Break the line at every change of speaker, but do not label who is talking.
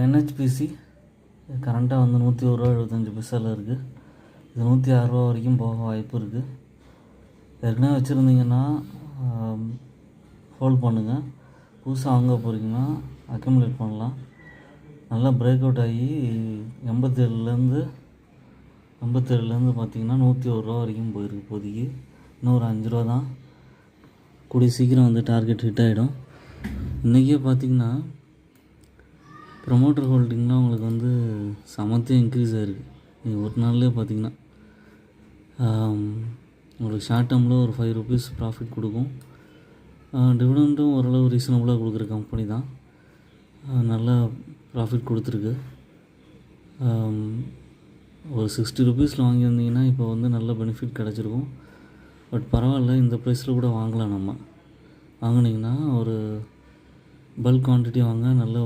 NHPC கரண்ட்டாக வந்து 101.75 இருக்குது. இது 106 வரைக்கும் போக வாய்ப்பு இருக்குது. ஏற்கனவே வச்சுருந்தீங்கன்னா ஹோல்ட் பண்ணுங்கள். புதுசாக வாங்க போகிறீங்கன்னா அக்யூமுலேட் பண்ணலாம். நல்லா பிரேக் அவுட் ஆகி 87லேருந்து பார்த்திங்கன்னா 101 வரைக்கும் போயிருக்கு. இப்போதைக்கு இன்னும் ஒரு 5 ரூபா தான். கூடிய சீக்கிரம் வந்து டார்கெட் ஹிட் ஆகிடும். இன்றைக்கே பார்த்திங்கன்னா ப்ரொமோட்டர் ஹோல்டிங்லாம் உங்களுக்கு வந்து சமத்தையும் இன்க்ரீஸ் ஆகிருக்கு. நீங்கள் ஒரு நாள்லேயே பார்த்திங்கன்னா உங்களுக்கு ஷார்ட் டேர்மில் ஒரு 5 rupees ப்ராஃபிட் கொடுக்கும். டிவிடெண்ட்டும் ஓரளவு ரீசனபுளாக கொடுக்குற கம்பெனி தான். நல்லா ப்ராஃபிட் கொடுத்துருக்கு. ஒரு 60 rupeesல வாங்கியிருந்தீங்கன்னா இப்போ வந்து நல்ல பெனிஃபிட் கிடச்சிருக்கும். பட் பரவாயில்ல, இந்த ப்ரைஸில் கூட வாங்கலாம். நம்ம வாங்கினீங்கன்னா ஒரு பல்க் குவான்டிட்டி வாங்க நல்ல